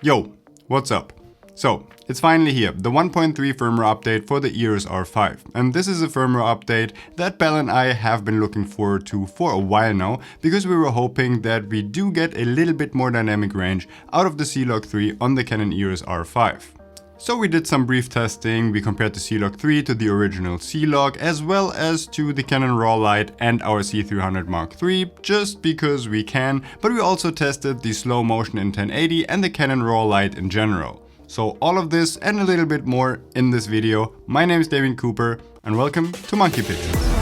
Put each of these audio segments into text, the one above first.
Yo, what's up? So, it's finally here, the 1.3 firmware update for the EOS R5. And this is a firmware update that Belle and I have been looking forward to for a while now, because we were hoping that we do get a little bit more dynamic range out of the C-Log 3 on the Canon EOS R5. So we did some brief testing, we compared the C-Log 3 to the original C-Log as well as to the Canon Raw Light and our C300 Mark III, just because we can, but we also tested the slow motion in 1080 and the Canon Raw Light in general. So all of this and a little bit more in this video. My name is Damien Cooper and welcome to Monkey Pictures.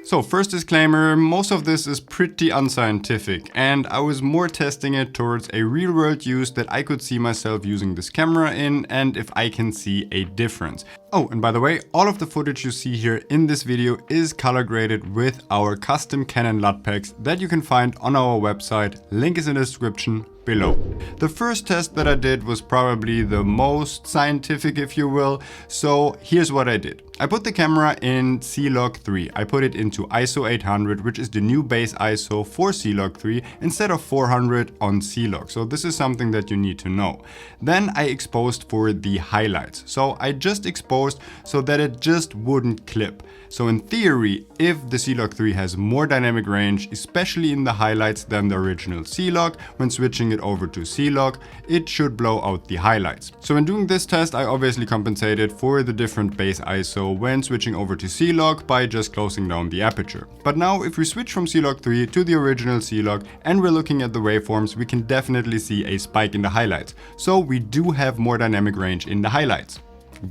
So first disclaimer, most of this is pretty unscientific and I was more testing it towards a real world use that I could see myself using this camera in and if I can see a difference. Oh, and by the way, all of the footage you see here in this video is color graded with our custom Canon LUT packs that you can find on our website. Link is in the description below. The first test that I did was probably the most scientific, if you will. So here's what I did. I put the camera in C-Log 3. I put it into ISO 800, which is the new base ISO for C-Log 3 instead of 400 on C-Log. So this is something that you need to know. Then I exposed for the highlights. So I just exposed so that it just wouldn't clip. So in theory, if the C-Log 3 has more dynamic range, especially in the highlights than the original C-Log, when switching it over to C-Log, it should blow out the highlights. So in doing this test, I obviously compensated for the different base ISO when switching over to C-Log by just closing down the aperture. But now if we switch from C-Log 3 to the original C-Log and we're looking at the waveforms, we can definitely see a spike in the highlights. So we do have more dynamic range in the highlights.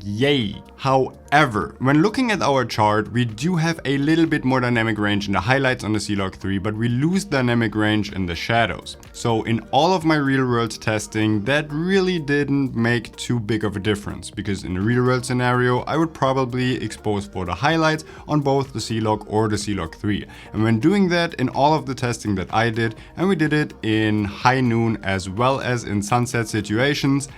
Yay! However, when looking at our chart, we do have a little bit more dynamic range in the highlights on the C-Log 3, but we lose dynamic range in the shadows. So in all of my real world testing, that really didn't make too big of a difference, because in a real world scenario, I would probably expose for the highlights on both the C-Log or the C-Log 3. And when doing that in all of the testing that I did, and we did it in high noon as well as in sunset situations,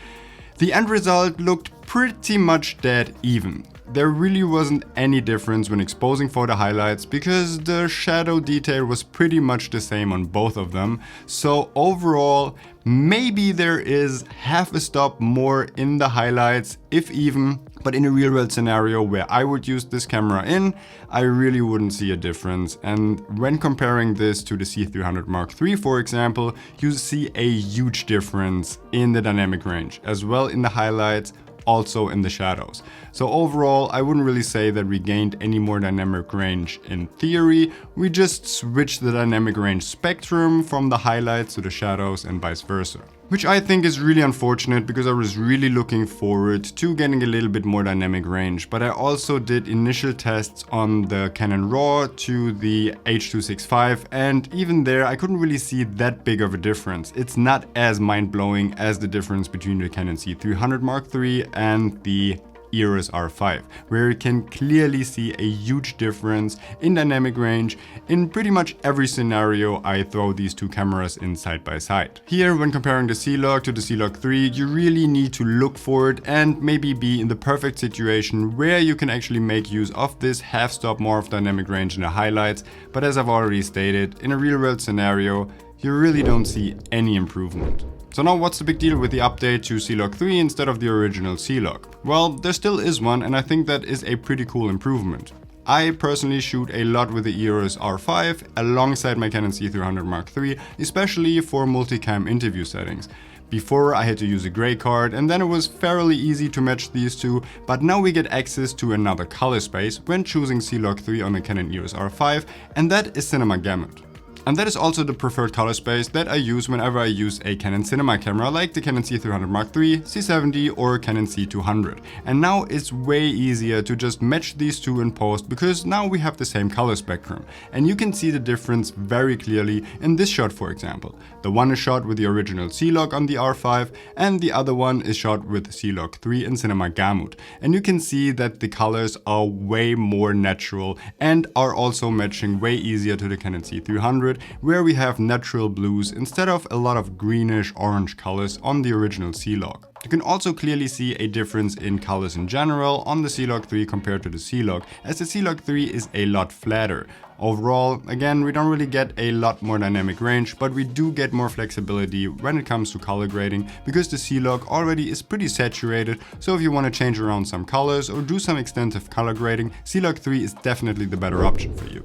the end result looked pretty much dead even. There really wasn't any difference when exposing for the highlights because the shadow detail was pretty much the same on both of them. So overall, maybe there is half a stop more in the highlights, if even, but in a real world scenario where I would use this camera in, I really wouldn't see a difference. And when comparing this to the C300 Mark III, for example, you see a huge difference in the dynamic range, as well in the highlights, also in the shadows. So overall, I wouldn't really say that we gained any more dynamic range in theory. We just switched the dynamic range spectrum from the highlights to the shadows and vice versa. Which I think is really unfortunate because I was really looking forward to getting a little bit more dynamic range. But I also did initial tests on the Canon Raw to the H.265 and even there I couldn't really see that big of a difference. It's not as mind-blowing as the difference between the Canon C300 Mark III and the EOS R5, where you can clearly see a huge difference in dynamic range in pretty much every scenario I throw these two cameras in side by side. Here, when comparing the C-Log to the C-Log 3, you really need to look for it and maybe be in the perfect situation where you can actually make use of this half stop more of dynamic range in the highlights. But as I've already stated, in a real world scenario, you really don't see any improvement. So now what's the big deal with the update to C-Log 3 instead of the original C-Log? Well, there still is one and I think that is a pretty cool improvement. I personally shoot a lot with the EOS R5 alongside my Canon C300 Mark III, especially for multicam interview settings. Before I had to use a gray card and then it was fairly easy to match these two, but now we get access to another color space when choosing C-Log 3 on the Canon EOS R5, and that is Cinema Gamut. And that is also the preferred color space that I use whenever I use a Canon cinema camera like the Canon C300 Mark III, C70 or Canon C200. And now it's way easier to just match these two in post because now we have the same color spectrum. And you can see the difference very clearly in this shot, for example. The one is shot with the original C-Log on the R5 and the other one is shot with C-Log 3 in Cinema Gamut. And you can see that the colors are way more natural and are also matching way easier to the Canon C300 it, where we have natural blues instead of a lot of greenish orange colors on the original C-Log. You can also clearly see a difference in colors in general on the C-Log 3 compared to the C-Log, as the C-Log 3 is a lot flatter. Overall, again, we don't really get a lot more dynamic range, but we do get more flexibility when it comes to color grading, because the C-Log already is pretty saturated, so if you want to change around some colors or do some extensive color grading, C-Log 3 is definitely the better option for you.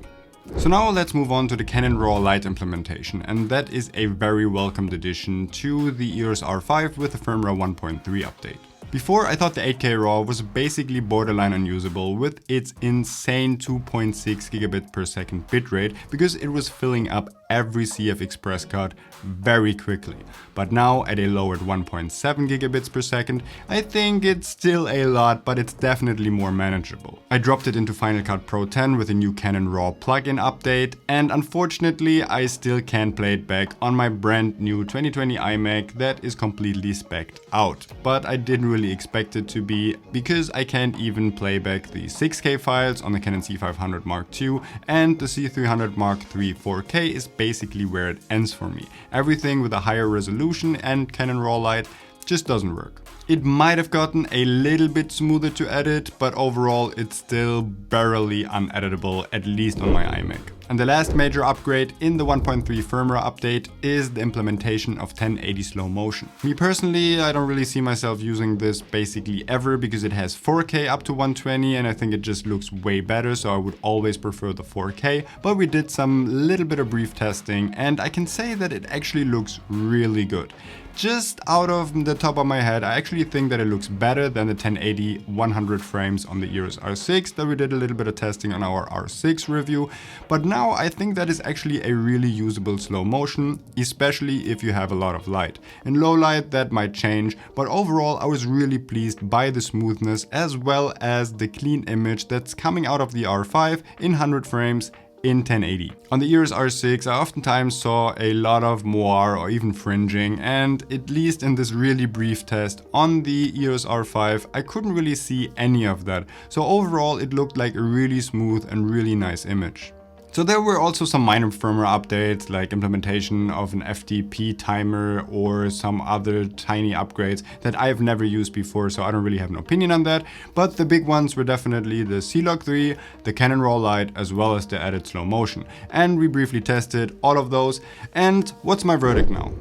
So now let's move on to the Canon Raw Light implementation, and that is a very welcomed addition to the EOS R5 with the firmware 1.3 update. Before, I thought the 8K RAW was basically borderline unusable with its insane 2.6 gigabit per second bitrate, because it was filling up every CF Express card very quickly. But now at a lowered 1.7 gigabits per second, I think it's still a lot, but it's definitely more manageable. I dropped it into Final Cut Pro 10 with a new Canon Raw plugin update, and unfortunately I still can't play it back on my brand new 2020 iMac that is completely spec'd out. But I didn't really expect it to be, because I can't even play back the 6K files on the Canon C500 Mark II, and the C300 Mark III 4K is basically where it ends for me. Everything with a higher resolution and Canon Raw Light just doesn't work. It might have gotten a little bit smoother to edit, but overall it's still barely uneditable, at least on my iMac. And the last major upgrade in the 1.3 firmware update is the implementation of 1080 slow motion. Me personally, I don't really see myself using this basically ever, because it has 4K up to 120 and I think it just looks way better, so I would always prefer the 4K. But we did some little bit of brief testing and I can say that it actually looks really good. Just out of the top of my head, I actually think that it looks better than the 1080 100 frames on the EOS R6 that we did a little bit of testing on our R6 review. But now I think that is actually a really usable slow motion, especially if you have a lot of light. In low light that might change, but overall I was really pleased by the smoothness as well as the clean image that's coming out of the R5 in 100 frames in 1080. On the EOS R6, I oftentimes saw a lot of moire or even fringing, and at least in this really brief test on the EOS R5, I couldn't really see any of that. So overall, it looked like a really smooth and really nice image. So there were also some minor firmware updates, like implementation of an FTP timer or some other tiny upgrades that I've never used before, so I don't really have an opinion on that. But the big ones were definitely the C-Log 3, the Canon Raw Light, as well as the added slow motion. And we briefly tested all of those. And what's my verdict now?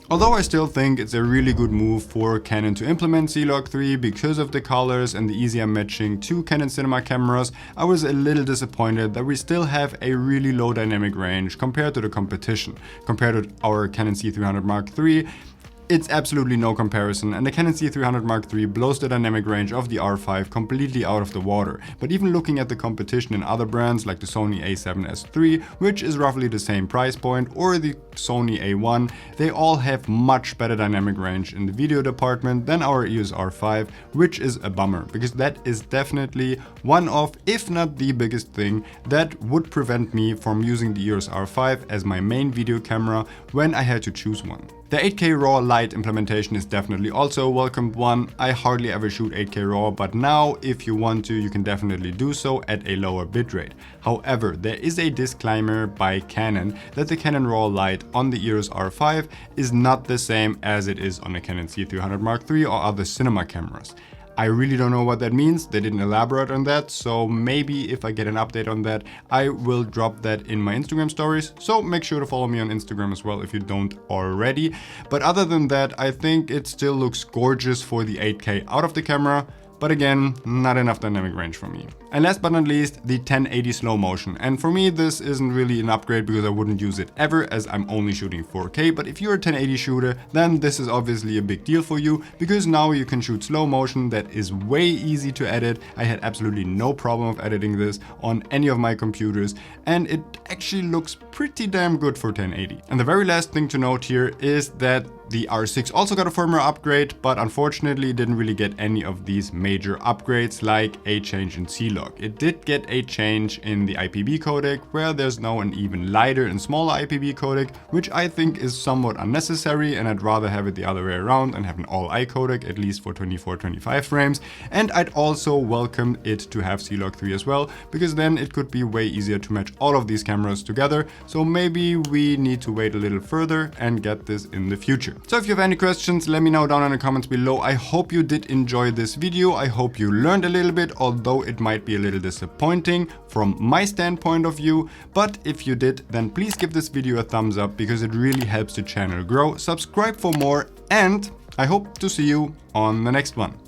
Although I still think it's a really good move for Canon to implement C-Log 3 because of the colors and the easier matching to Canon cinema cameras, I was a little disappointed that we still have a really low dynamic range compared to the competition. Compared to our Canon C300 Mark III, it's absolutely no comparison, and the Canon C300 Mark III blows the dynamic range of the R5 completely out of the water. But even looking at the competition in other brands like the Sony a7S III, which is roughly the same price point, or the Sony a1, they all have much better dynamic range in the video department than our EOS R5, which is a bummer, because that is definitely one of, if not the biggest thing, that would prevent me from using the EOS R5 as my main video camera when I had to choose one. The 8K RAW Light implementation is definitely also a welcomed one. I hardly ever shoot 8K RAW, but now if you want to, you can definitely do so at a lower bitrate. However, there is a disclaimer by Canon that the Canon Raw Light on the EOS R5 is not the same as it is on the Canon C300 Mark III or other cinema cameras. I really don't know what that means. They didn't elaborate on that, so maybe if I get an update on that, I will drop that in my Instagram stories. So make sure to follow me on Instagram as well if you don't already. But other than that, I think it still looks gorgeous for the 8K out of the camera. But again, not enough dynamic range for me. And last but not least, the 1080 slow motion. And for me, this isn't really an upgrade because I wouldn't use it ever, as I'm only shooting 4K. But if you're a 1080 shooter, then this is obviously a big deal for you, because now you can shoot slow motion that is way easy to edit. I had absolutely no problem of editing this on any of my computers, and it actually looks pretty damn good for 1080. And the very last thing to note here is that The R6 also got a firmware upgrade, but unfortunately didn't really get any of these major upgrades like a change in C-Log. It did get a change in the IPB codec, where there's now an even lighter and smaller IPB codec, which I think is somewhat unnecessary, and I'd rather have it the other way around and have an all-I codec, at least for 24-25 frames. And I'd also welcome it to have C-Log 3 as well, because then it could be way easier to match all of these cameras together. So maybe we need to wait a little further and get this in the future. So if you have any questions, let me know down in the comments below. I hope you did enjoy this video. I hope you learned a little bit, although it might be a little disappointing from my standpoint of view. But if you did, then please give this video a thumbs up because it really helps the channel grow. Subscribe for more, and I hope to see you on the next one.